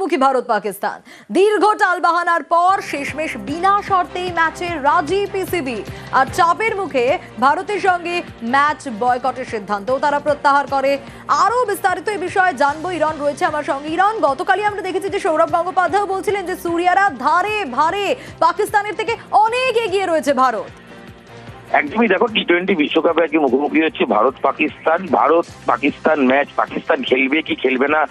মুখোমুখি ভারত পাকিস্তান। দীর্ঘ টালবাহানার পর শেষমেশ বিনা শর্তেই ম্যাচে রাজি পিসিবি। আর চাপের মুখে ভারতের সঙ্গে ম্যাচ বয়কটের সিদ্ধান্তও তারা প্রত্যাহার করে। আরো বিস্তারিত এই বিষয়ে জানবো, ইরন রয়েছে আমার সঙ্গে। ইরন, গতকালই আমরা দেখেছি যে সৌরভ গঙ্গোপাধ্যায় বলছিলেন যে সুরিয়ারা ধারে ভারে পাকিস্তানের থেকে অনেক এগিয়ে রয়েছে ভারত। একদমই, দেখো টি-20 বিশ্বকাপে আগে মুখোমুখি হচ্ছে ভারত পাকিস্তান ম্যাচ। পাকিস্তান খেলবে কি খেলবে না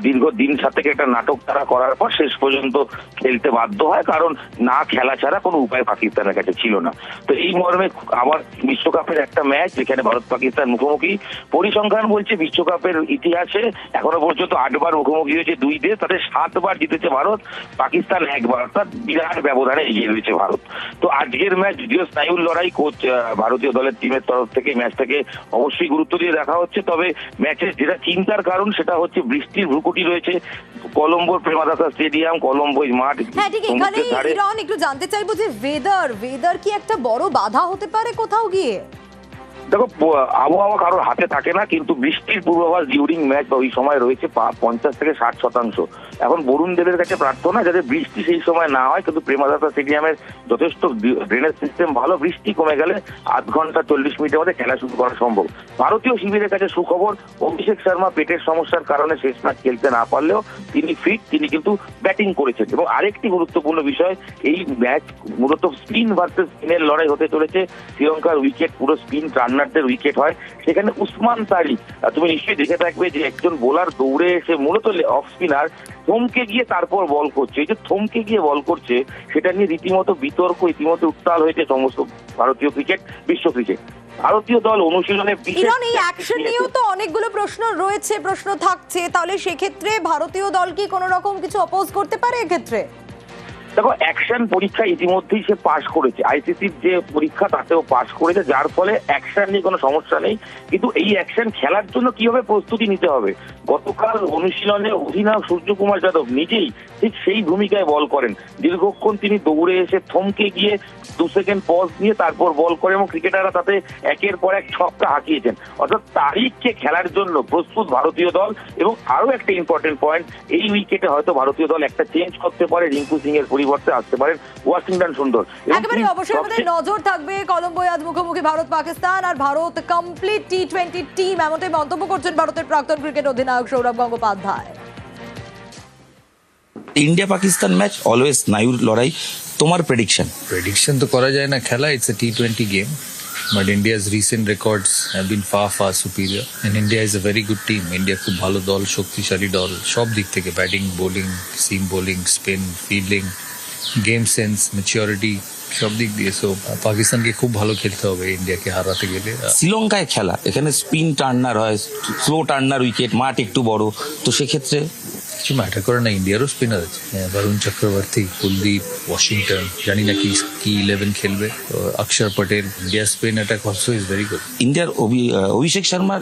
দীর্ঘদিন থেকে একটা নাটক তারা করার পর শেষ পর্যন্ত খেলতে বাধ্য হয়, কারণ না খেলা ছাড়া কোনো উপায় পাকিস্তানের কাছে ছিল না। তো এই মর্মে আবার বিশ্বকাপের একটা ম্যাচ যেখানে ভারত পাকিস্তান মুখোমুখি। পরিসংখ্যান বলছে বিশ্বকাপের ইতিহাসে এখনো পর্যন্ত 8 বার মুখোমুখি হয়েছে দুই দেশ, তাতে 7 বার জিতেছে ভারত, পাকিস্তান 1 বার, অর্থাৎ বিরাট ব্যবধানে এগিয়ে রয়েছে ভারত। তো আজকের ম্যাচ যদিও স্নায়ুর লড়াই, কোচ ভারতীয় দলের টিমের তরফ থেকে ম্যাচটাকে অবশ্যই গুরুত্ব দিয়ে দেখা হচ্ছে। তবে ম্যাচের যেটা চিন্তার কারণ সেটা হচ্ছে বৃষ্টির ভ্রুকুটি রয়েছে কলম্বোর প্রেমাদাসা স্টেডিয়াম, কলম্বো মাঠ। হ্যাঁ ঠিক, এখানে ইরন একটু জানতে চাইবো যে ওয়েদার কি একটা বড় বাধা হতে পারে কোথাও গিয়ে? দেখো, আবহাওয়া কারোর হাতে থাকে না, কিন্তু বৃষ্টির পূর্বাভাস ডিউরিং ম্যাচ বা ওই সময় রয়েছে 50 থেকে 60%। এখন বরুণ দেবের কাছে প্রার্থনা যাতে বৃষ্টি সেই সময় না হয়, কিন্তু প্রেমাদাসা স্টেডিয়ামের যথেষ্ট ড্রেনেজ সিস্টেম ভালো, বৃষ্টি কমে গেলে আধ ঘন্টা 40 মিনিটের মধ্যে খেলা শুরু করা সম্ভব। ভারতীয় শিবিরের কাছে সুখবর, অভিষেক শর্মা পেটের সমস্যার কারণে শেষ ম্যাচ খেলতে না পারলেও তিনি ফিট, তিনি কিন্তু ব্যাটিং করেছেন। এবং আরেকটি গুরুত্বপূর্ণ বিষয়, এই ম্যাচ মূলত স্পিন ভার্সেস স্পিনের লড়াই হতে চলেছে। শ্রীলঙ্কার উইকেট পুরো স্পিন রানারদের উইকেট হয়, সেখানে উসমান তারিক, তুমি নিশ্চয়ই দেখে থাকবে যে একজন বোলার দৌড়ে এসে মূলত অফ স্পিনার থমকে গিয়ে তারপর বল করছে। এই যে থমকে গিয়ে বল করছে সেটা নিয়ে রীতিমতো বিতর্ক, ইতিমধ্যে উত্তাল হয়েছে সমস্ত ভারতীয় ক্রিকেট, বিশ্ব ক্রিকেট। ভারতীয় দল অনুশীলনে ইরন, এই অ্যাকশন নিয়েও তো অনেকগুলো প্রশ্ন থাকছে, তাহলে সেক্ষেত্রে ভারতীয় দল কি কোনো রকম কিছু অপোজ করতে পারে এক্ষেত্রে? দেখো, অ্যাকশন পরীক্ষা ইতিমধ্যেই সে পাশ করেছে, আইসিসির যে পরীক্ষা তাতেও পাশ করেছে, যার ফলে অ্যাকশন নিয়ে কোনো সমস্যা নেই। কিন্তু এই অ্যাকশন খেলার জন্য কিভাবে প্রস্তুতি নিতে হবে, গতকাল অনুশীলনে অধিনায়ক সূর্যকুমার যাদব নিজেই ঠিক সেই ভূমিকায় বল করেন। দীর্ঘক্ষণ তিনি দৌড়ে এসে থমকে গিয়ে 2 সেকেন্ড পজ নিয়ে তারপর বল করে এবং ক্রিকেটাররা তাতে একের পর এক ছক্কা হাঁকিয়েছেন। অর্থাৎ তারিখকে খেলার জন্য প্রস্তুত ভারতীয় দল। এবং আরো একটা ইম্পর্টেন্ট পয়েন্ট, এই উইকেটে হয়তো ভারতীয় দল একটা চেঞ্জ করতে পারে, রিঙ্কু সিং এর পরিবর্তে আসতে পারেন ওয়াশিংটন সুন্দর। একেবারে অবশ্যই আমাদের নজর থাকবে কলম্বোয় আজ মুখোমুখি ভারত পাকিস্তান, আর ভারত কমপ্লিট টি-20 টিম, এমনটাই মন্তব্য করছেন ভারতের প্রাক্তন ক্রিকেট অধিনায়ক Sourav Gangopadhyay. India Pakistan match always স্নায়ুর লড়াই, তোমার প্রেডিকশন তো করা যায় না, খেলা ইটস এ টি-20 game, but India's recent records have been far superior and India is a very good team. India খুব ভালো দল, শক্তিশালী দল সব দিক থেকে, batting, bowling, seam bowling, spin, fielding, game sense, maturity, সব দিক দিয়ে। সো পাকিস্তানকে খুব ভালো খেলতে হবে ইন্ডিয়াকে হারাতে গেলে। শ্রীলঙ্কায় খেলা, এখানে স্পিন টার্নার হয়, স্লো টার্নার উইকেট, মাঠ একটু বড়, তো সেক্ষেত্রে কিছু ম্যাটার করে না। ইন্ডিয়ারও স্পিনার আছে, বরুণ চক্রবর্তী, কুলদীপ, ওয়াশিংটন, জানি না কি 11 খেলবে, অক্ষর পটেল। ইন্ডিয়ার spin attack also is very good. ইন্ডিয়ার অভিষেক শর্মার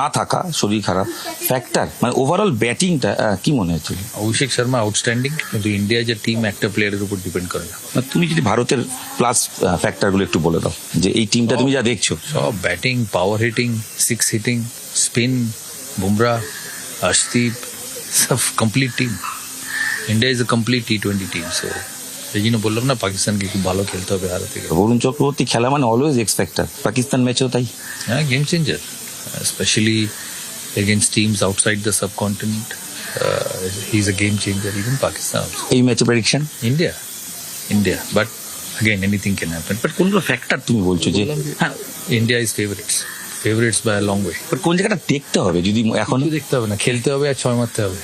না থাকা, শরীর খারাপ ফ্যাক্টর, মানে ওভারঅল ব্যাটিংটা কি মনে হচ্ছে? অভিষেক শর্মা আউটস্ট্যান্ডিং, কিন্তু ইন্ডিয়া যে টিম একটা প্লেয়ারের উপর ডিপেন্ড করে না। তুমি যদি ভারতের প্লাস ফ্যাক্টরগুলো একটু বলে দাও, যে এই টিমটা তুমি যা দেখছো। সব batting, power hitting, 6 hitting, spin, Bumrah, Arshdeep, সব complete team. India is a complete টি-20 টিম। সো এই জন্য বললাম না, পাকিস্তানকে খুব ভালো খেলতে হবে হারাতে গেলে। বরুণ চক্রবর্তী খেলা মানে অলওয়েজ এক্স ফ্যাক্টর, পাকিস্তান ম্যাচেও তাই। হ্যাঁ, game changer, specially against teams outside the subcontinent. He is a game changer, even Pakistan. এই ম্যাচে prediction India, but again anything can happen. But কোন ফ্যাক্টর তুমি বলছো যে হ্যাঁ, India is favourites by a long way. But কোন জায়গাটা দেখতে হবে? যদি এখন দেখতে হবে না, খেলতে হবে আর 6 মারতে হবে।